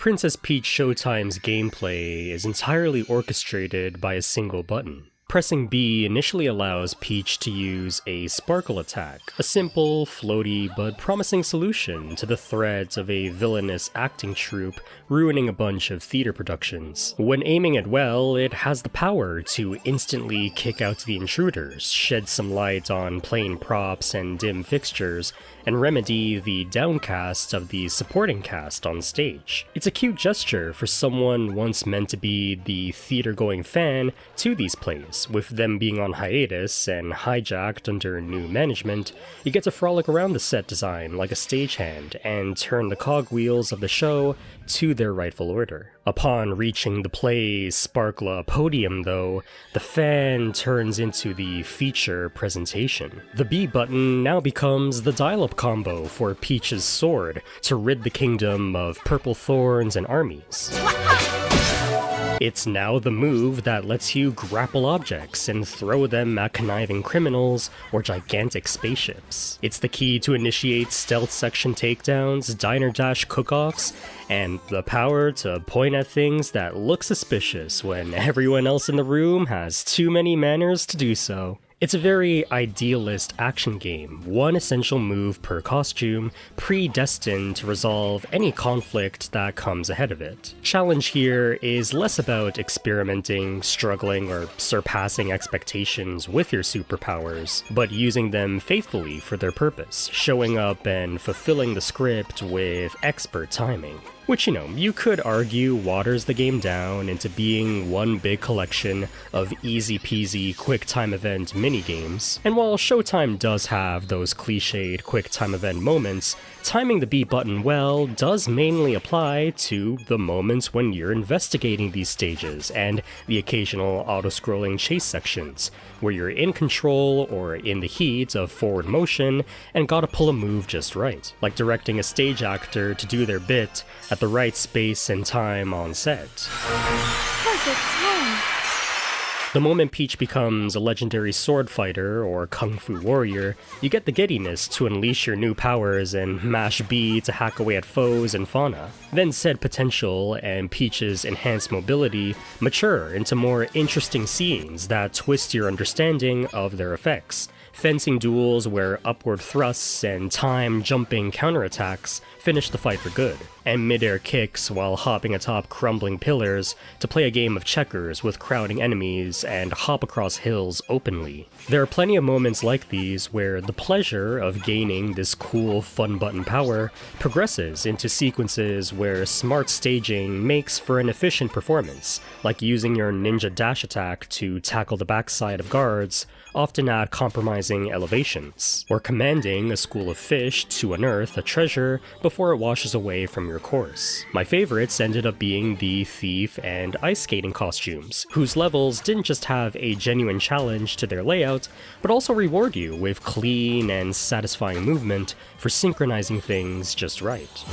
Princess Peach Showtime's gameplay is entirely orchestrated by a single button. Pressing B initially allows Peach to use a sparkle attack, a simple, floaty, but promising solution to the threat of a villainous acting troupe ruining a bunch of theater productions. When aiming it well, it has the power to instantly kick out the intruders, shed some light on plain props and dim fixtures, and remedy the downcast of the supporting cast on stage. It's a cute gesture for someone once meant to be the theater-going fan to these plays. With them being on hiatus and hijacked under new management, you get to frolic around the set design like a stagehand and turn the cogwheels of the show to their rightful order. Upon reaching the play's sparkla podium though, the fan turns into the feature presentation. The B button now becomes the dial-up combo for Peach's sword to rid the kingdom of purple thorns and armies. It's now the move that lets you grapple objects and throw them at conniving criminals or gigantic spaceships. It's the key to initiate stealth section takedowns, diner dash cook-offs, and the power to point at things that look suspicious when everyone else in the room has too many manners to do so. It's a very idealist action game, one essential move per costume, predestined to resolve any conflict that comes ahead of it. Challenge here is less about experimenting, struggling, or surpassing expectations with your superpowers, but using them faithfully for their purpose, showing up and fulfilling the script with expert timing. Which, you could argue waters the game down into being one big collection of easy-peasy quick-time event minigames. And while Showtime does have those cliched quick-time event moments, timing the B button well does mainly apply to the moments when you're investigating these stages and the occasional auto-scrolling chase sections, where you're in control or in the heat of forward motion and gotta pull a move just right, like directing a stage actor to do their bit at the right space and time on set. Perfect time. The moment Peach becomes a legendary sword fighter or kung fu warrior, you get the giddiness to unleash your new powers and mash B to hack away at foes and fauna. Then said potential and Peach's enhanced mobility mature into more interesting scenes that twist your understanding of their effects. Fencing duels where upward thrusts and time-jumping counterattacks finish the fight for good, and mid-air kicks while hopping atop crumbling pillars to play a game of checkers with crowding enemies and hop across hills openly. There are plenty of moments like these where the pleasure of gaining this cool fun button power progresses into sequences where smart staging makes for an efficient performance, like using your ninja dash attack to tackle the backside of guards, often at compromising elevations, or commanding a school of fish to unearth a treasure before it washes away from your course. My favorites ended up being the thief and ice skating costumes, whose levels didn't just have a genuine challenge to their layout, but also reward you with clean and satisfying movement for synchronizing things just right.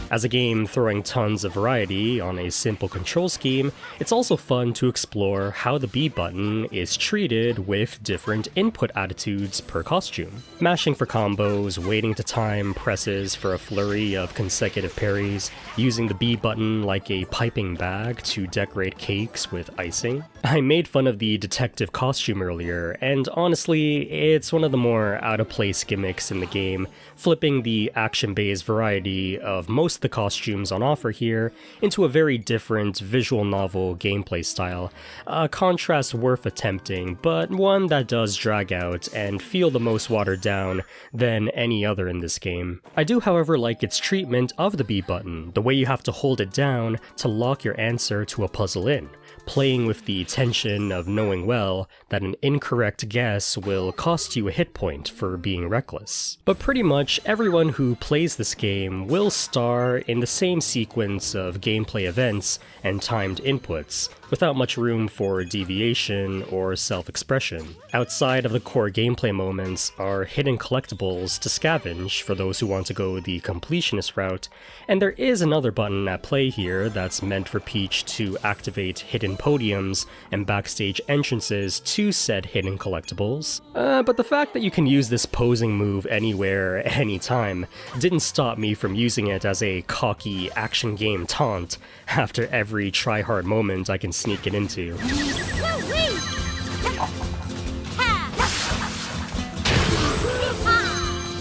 As a game throwing tons of variety on a simple control scheme, it's also fun to explore how the B button is treated with different input attitudes per costume. Mashing for combos, waiting to time presses for a flurry of consecutive parries, using the B button like a piping bag to decorate cakes with icing. I made fun of the detective costume earlier, and honestly, it's one of the more out-of-place gimmicks in the game, flipping the action-based variety of most of the costumes on offer here into a very different visual novel gameplay style, a contrast worth attempting, but one that does drag out and feel the most watered down than any other in this game. I do, however, like its treatment of the B button, the way you have to hold it down to lock your answer to a puzzle in, playing with the tension of knowing well that an incorrect guess will cost you a hit point for being reckless. But pretty much everyone who plays this game will star in the same sequence of gameplay events and timed inputs, without much room for deviation or self-expression. Outside of the core gameplay moments are hidden collectibles to scavenge for those who want to go the completionist route, and there is another button at play here that's meant for Peach to activate hidden podiums and backstage entrances to said hidden collectibles. But the fact that you can use this posing move anywhere, anytime, didn't stop me from using it as a cocky action game taunt after every try-hard moment I can sneak it into.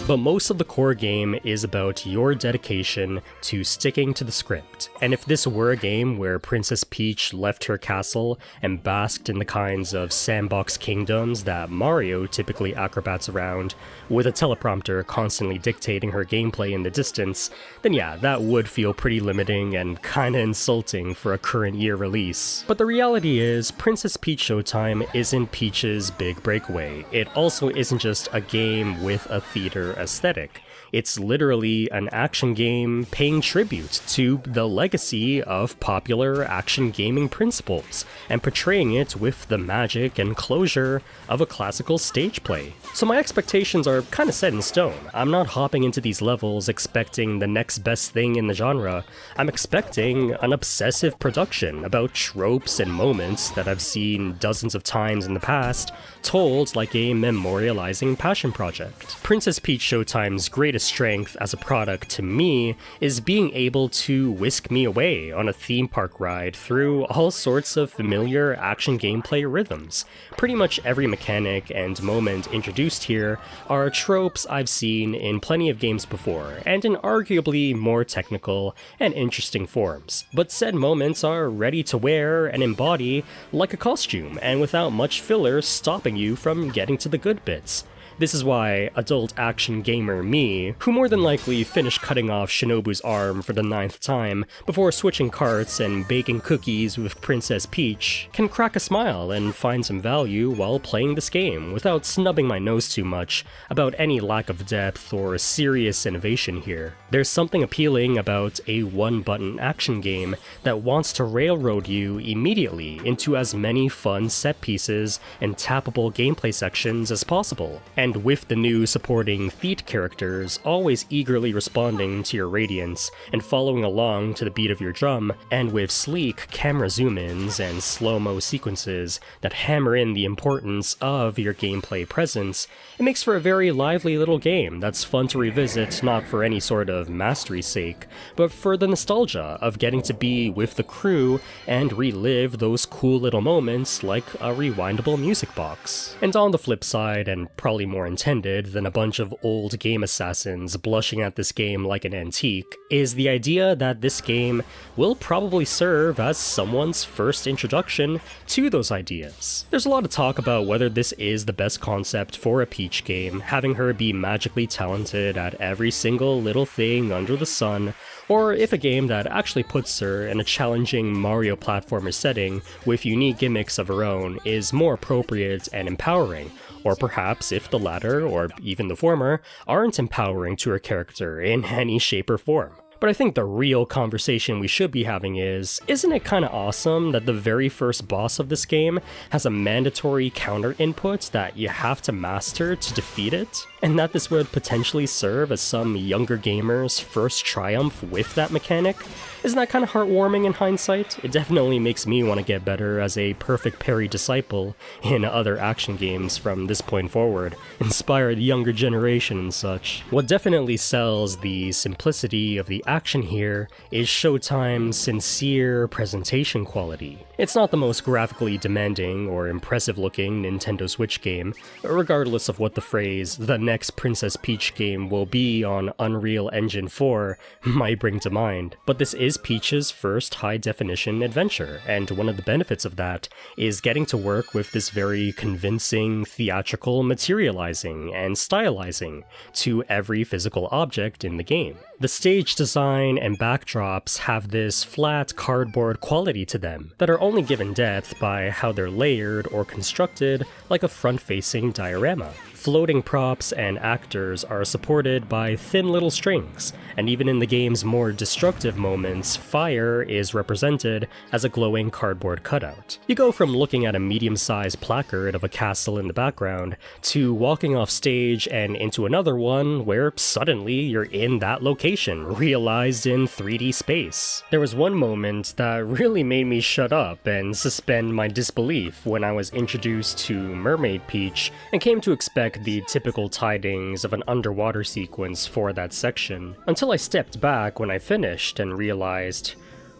But most of the core game is about your dedication to sticking to the script, and if this were a game where Princess Peach left her castle and basked in the kinds of sandbox kingdoms that Mario typically acrobats around, with a teleprompter constantly dictating her gameplay in the distance, then yeah, that would feel pretty limiting and kinda insulting for a current year release. But the reality is, Princess Peach Showtime isn't Peach's big breakaway. It also isn't just a game with a theater aesthetic. It's literally an action game paying tribute to the legacy of popular action gaming principles and portraying it with the magic and closure of a classical stage play. So my expectations are kind of set in stone. I'm not hopping into these levels expecting the next best thing in the genre. I'm expecting an obsessive production about tropes and moments that I've seen dozens of times in the past, told like a memorializing passion project. Princess Peach Showtime's greatest strength as a product to me is being able to whisk me away on a theme park ride through all sorts of familiar action gameplay rhythms. Pretty much every mechanic and moment introduced here are tropes I've seen in plenty of games before, and in arguably more technical and interesting forms. But said moments are ready to wear and embody like a costume, and without much filler stopping you from getting to the good bits. This is why adult action gamer me, who more than likely finished cutting off Shinobu's arm for the 9th time before switching carts and baking cookies with Princess Peach, can crack a smile and find some value while playing this game without snubbing my nose too much about any lack of depth or serious innovation here. There's something appealing about a one-button action game that wants to railroad you immediately into as many fun set pieces and tappable gameplay sections as possible. And with the new supporting Theat characters always eagerly responding to your radiance and following along to the beat of your drum, and with sleek camera zoom-ins and slow-mo sequences that hammer in the importance of your gameplay presence, it makes for a very lively little game that's fun to revisit not for any sort of mastery's sake, but for the nostalgia of getting to be with the crew and relive those cool little moments like a rewindable music box. And on the flip side, and probably more intended than a bunch of old game assassins blushing at this game like an antique, is the idea that this game will probably serve as someone's first introduction to those ideas. There's a lot of talk about whether this is the best concept for a Peach game, having her be magically talented at every single little thing under the sun, or if a game that actually puts her in a challenging Mario platformer setting with unique gimmicks of her own is more appropriate and empowering, or perhaps if the latter, or even the former, aren't empowering to her character in any shape or form. But I think the real conversation we should be having is, isn't it kinda awesome that the very first boss of this game has a mandatory counter input that you have to master to defeat it? And that this would potentially serve as some younger gamer's first triumph with that mechanic? Isn't that kinda heartwarming in hindsight? It definitely makes me want to get better as a perfect parry disciple in other action games from this point forward, inspire the younger generation and such. What definitely sells the simplicity of the action here is Showtime's sincere presentation quality. It's not the most graphically demanding or impressive looking Nintendo Switch game, regardless of what the phrase "the next Princess Peach game will be on Unreal Engine 4" might bring to mind. But this is Peach's first high-definition adventure, and one of the benefits of that is getting to work with this very convincing theatrical materializing and stylizing to every physical object in the game. The stage design and backdrops have this flat cardboard quality to them that are only given depth by how they're layered or constructed like a front-facing diorama. Floating props and actors are supported by thin little strings, and even in the game's more destructive moments, fire is represented as a glowing cardboard cutout. You go from looking at a medium-sized placard of a castle in the background to walking off stage and into another one where suddenly you're in that location, realized in 3D space. There was one moment that really made me shut up and suspend my disbelief when I was introduced to Mermaid Peach and came to expect the typical tidings of an underwater sequence for that section, until I stepped back when I finished and realized,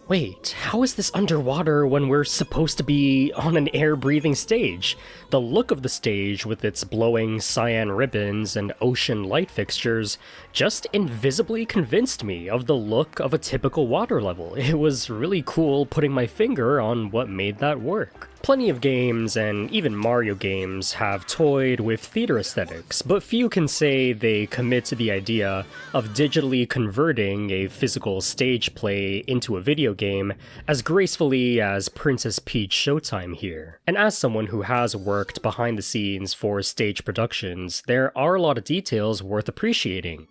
wait, how is this underwater when we're supposed to be on an air-breathing stage? The look of the stage with its blowing cyan ribbons and ocean light fixtures just invisibly convinced me of the look of a typical water level. It was really cool putting my finger on what made that work. Plenty of games, and even Mario games, have toyed with theater aesthetics, but few can say they commit to the idea of digitally converting a physical stage play into a video game as gracefully as Princess Peach Showtime here. And as someone who has worked behind the scenes for stage productions, there are a lot of details worth appreciating.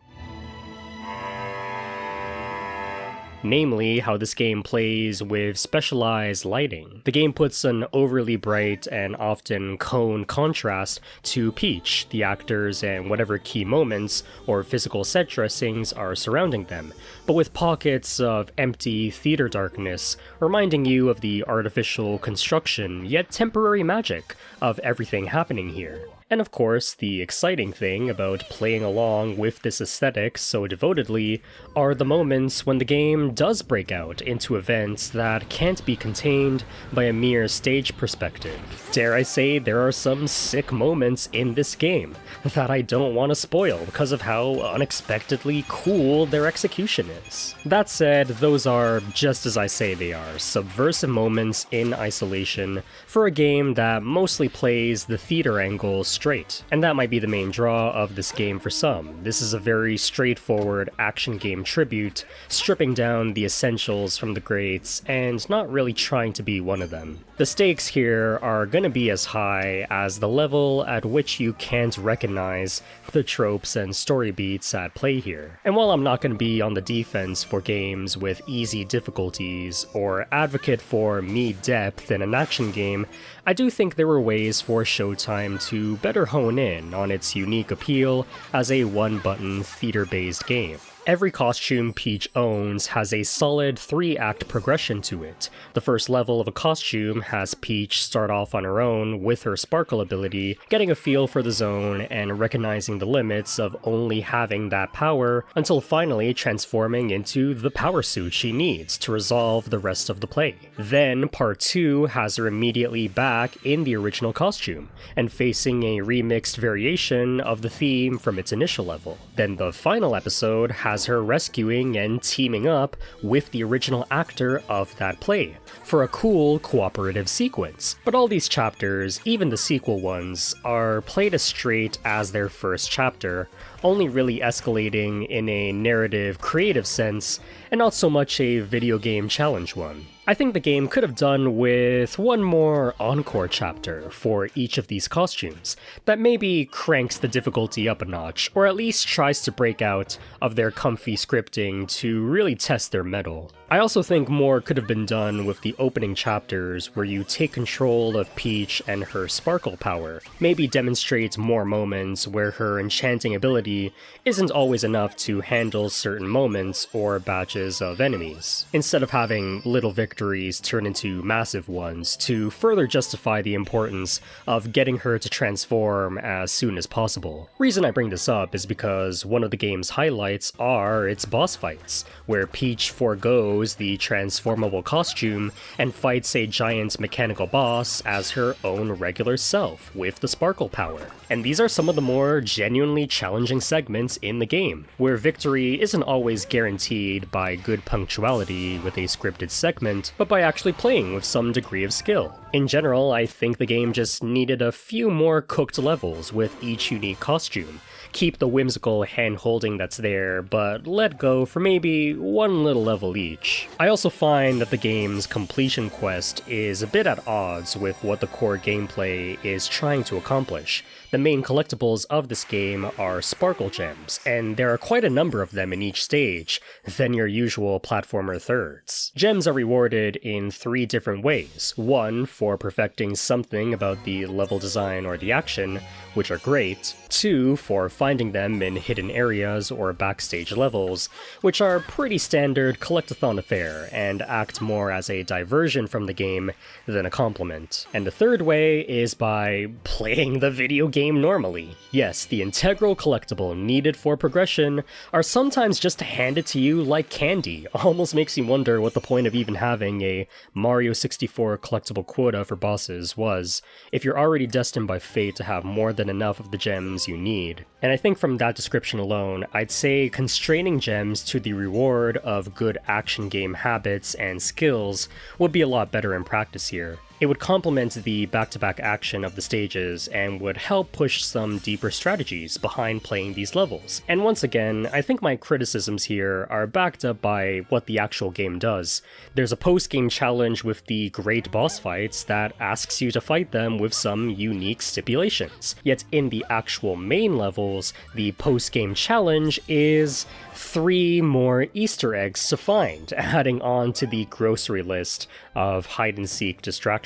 Namely, how this game plays with specialized lighting. The game puts an overly bright and often cone contrast to Peach, the actors, and whatever key moments or physical set dressings are surrounding them, but with pockets of empty theater darkness, reminding you of the artificial construction, yet temporary magic, of everything happening here. And of course, the exciting thing about playing along with this aesthetic so devotedly are the moments when the game does break out into events that can't be contained by a mere stage perspective. Dare I say, there are some sick moments in this game that I don't want to spoil because of how unexpectedly cool their execution is. That said, those are, just as I say they are, subversive moments in isolation for a game that mostly plays the theater angle straight, and that might be the main draw of this game for some. This is a very straightforward action game tribute, stripping down the essentials from the greats and not really trying to be one of them. The stakes here are gonna be as high as the level at which you can't recognize the tropes and story beats at play here. And while I'm not gonna be on the defense for games with easy difficulties or advocate for meat depth in an action game, I do think there were ways for Showtime to better hone in on its unique appeal as a one-button theater-based game. Every costume Peach owns has a solid 3-act progression to it. The first level of a costume has Peach start off on her own with her sparkle ability, getting a feel for the zone and recognizing the limits of only having that power, until finally transforming into the power suit she needs to resolve the rest of the play. Then Part 2 has her immediately back in the original costume, and facing a remixed variation of the theme from its initial level. Then the final episode has her rescuing and teaming up with the original actor of that play, for a cool cooperative sequence. But all these chapters, even the sequel ones, are played as straight as their first chapter, only really escalating in a narrative creative sense, and not so much a video game challenge one. I think the game could have done with one more encore chapter for each of these costumes, that maybe cranks the difficulty up a notch, or at least tries to break out of their comfy scripting to really test their mettle. I also think more could have been done with the opening chapters where you take control of Peach and her sparkle power, maybe demonstrate more moments where her enchanting ability isn't always enough to handle certain moments or batches of enemies, instead of having little victories turn into massive ones to further justify the importance of getting her to transform as soon as possible. Reason I bring this up is because one of the game's highlights are its boss fights, where Peach forgoes the transformable costume and fights a giant mechanical boss as her own regular self with the sparkle power. And these are some of the more genuinely challenging segments in the game, where victory isn't always guaranteed by good punctuality with a scripted segment, but by actually playing with some degree of skill. In general, I think the game just needed a few more cooked levels with each unique costume. Keep the whimsical hand-holding that's there, but let go for maybe one little level each. I also find that the game's completion quest is a bit at odds with what the core gameplay is trying to accomplish. The main collectibles of this game are sparkle gems, and there are quite a number of them in each stage than your usual platformer thirds. Gems are rewarded in 3 different ways. 1, for perfecting something about the level design or the action, which are great. 2, for finding them in hidden areas or backstage levels, which are pretty standard collectathon affair and act more as a diversion from the game than a complement. And the third way is by playing the video game normally. Yes, the integral collectible needed for progression are sometimes just handed to you like candy. Almost makes you wonder what the point of even having a Mario 64 collectible quota for bosses was, if you're already destined by fate to have more than enough of the gems you need. And I think from that description alone, I'd say constraining gems to the reward of good action game habits and skills would be a lot better in practice here. It would complement the back-to-back action of the stages and would help push some deeper strategies behind playing these levels. And once again, I think my criticisms here are backed up by what the actual game does. There's a post-game challenge with the great boss fights that asks you to fight them with some unique stipulations. Yet in the actual main levels, the post-game challenge is 3 more Easter eggs to find, adding on to the grocery list of hide-and-seek distractions.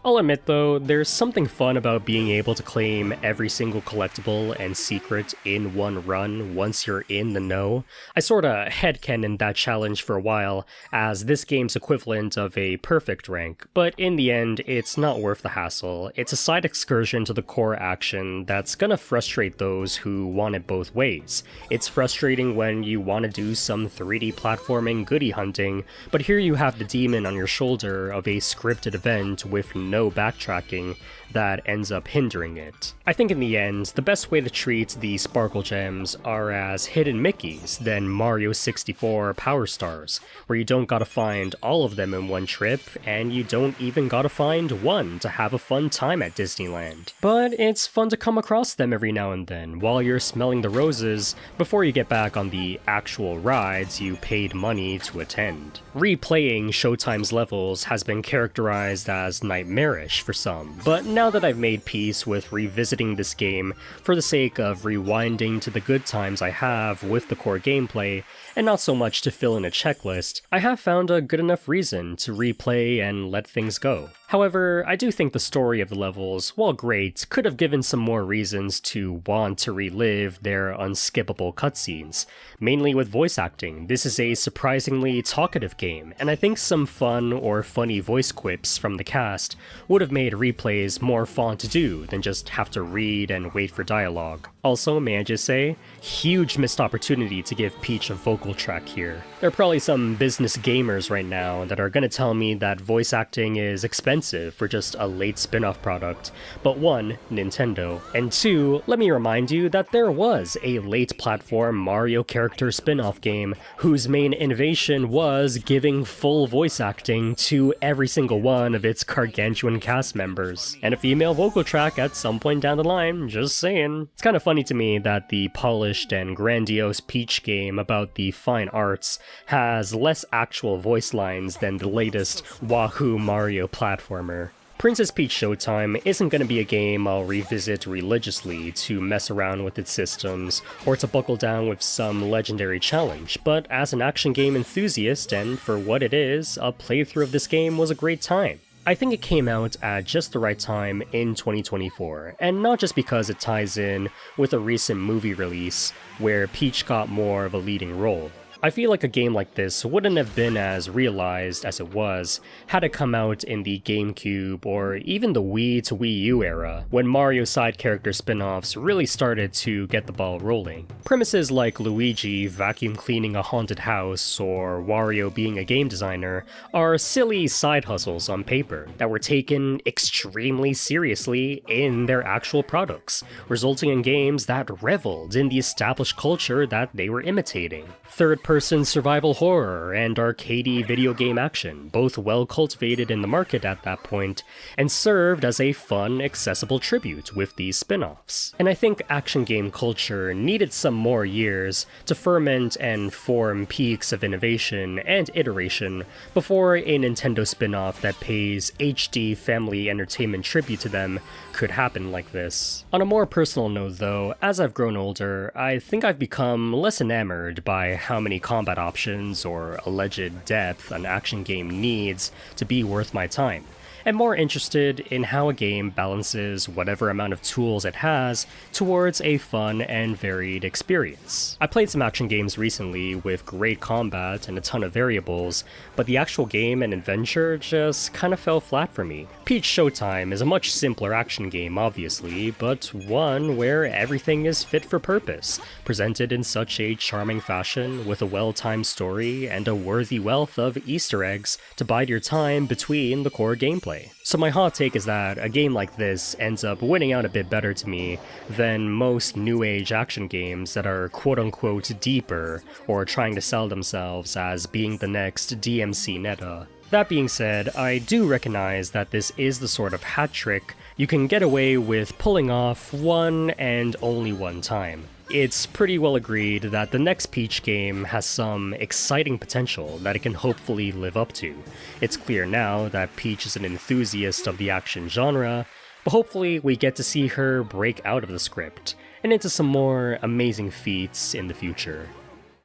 I'll admit though, there's something fun about being able to claim every single collectible and secret in one run once you're in the know. I sorta headcanoned that challenge for a while as this game's equivalent of a perfect rank, but in the end, it's not worth the hassle. It's a side excursion to the core action that's gonna frustrate those who want it both ways. It's frustrating when you want to do some 3D platforming goodie hunting, but here you have the demon on your shoulder of a scripted event with no backtracking that ends up hindering it. I think in the end, the best way to treat the sparkle gems are as hidden Mickeys than Mario 64 Power Stars, where you don't gotta find all of them in one trip, and you don't even gotta find one to have a fun time at Disneyland. But it's fun to come across them every now and then while you're smelling the roses before you get back on the actual rides you paid money to attend. Replaying Showtime's levels has been characterized as nightmarish for some, but now that I've made peace with revisiting this game for the sake of rewinding to the good times I have with the core gameplay, and not so much to fill in a checklist, I have found a good enough reason to replay and let things go. However, I do think the story of the levels, while great, could have given some more reasons to want to relive their unskippable cutscenes. Mainly with voice acting, this is a surprisingly talkative game, and I think some fun or funny voice quips from the cast would have made replays more fun to do than just have to read and wait for dialogue. Also, may I just say, huge missed opportunity to give Peach a vocal track here. There are probably some business gamers right now that are gonna tell me that voice acting is expensive for just a late spin-off product, but 1, Nintendo, and 2, let me remind you that there was a late platform Mario character spin-off game whose main innovation was giving full voice acting to every single one of its gargantuan cast members, and a female vocal track at some point down the line, just saying. It's kind of funny to me that the polished and grandiose Peach game about the fine arts has less actual voice lines than the latest Wahoo Mario platformer. Princess Peach Showtime isn't going to be a game I'll revisit religiously to mess around with its systems or to buckle down with some legendary challenge, but as an action game enthusiast and for what it is, a playthrough of this game was a great time. I think it came out at just the right time in 2024, and not just because it ties in with a recent movie release where Peach got more of a leading role. I feel like a game like this wouldn't have been as realized as it was had it come out in the GameCube or even the Wii to Wii U era, when Mario side character spin-offs really started to get the ball rolling. Premises like Luigi vacuum cleaning a haunted house or Wario being a game designer are silly side hustles on paper that were taken extremely seriously in their actual products, resulting in games that reveled in the established culture that they were imitating. Third third-person survival horror and arcadey video game action, both well cultivated in the market at that point, and served as a fun, accessible tribute with these spin-offs. And I think action game culture needed some more years to ferment and form peaks of innovation and iteration before a Nintendo spin-off that pays HD family entertainment tribute to them could happen like this. On a more personal note though, as I've grown older, I think I've become less enamored by how many combat options or alleged depth an action game needs to be worth my time, and more interested in how a game balances whatever amount of tools it has towards a fun and varied experience. I played some action games recently with great combat and a ton of variables, but the actual game and adventure just kinda fell flat for me. Peach Showtime is a much simpler action game, obviously, but one where everything is fit for purpose, presented in such a charming fashion with a well-timed story and a worthy wealth of Easter eggs to bide your time between the core gameplay. So my hot take is that a game like this ends up winning out a bit better to me than most new age action games that are quote-unquote deeper or trying to sell themselves as being the next DMC meta. That being said, I do recognize that this is the sort of hat trick you can get away with pulling off one and only one time. It's pretty well agreed that the next Peach game has some exciting potential that it can hopefully live up to. It's clear now that Peach is an enthusiast of the action genre, but hopefully we get to see her break out of the script and into some more amazing feats in the future.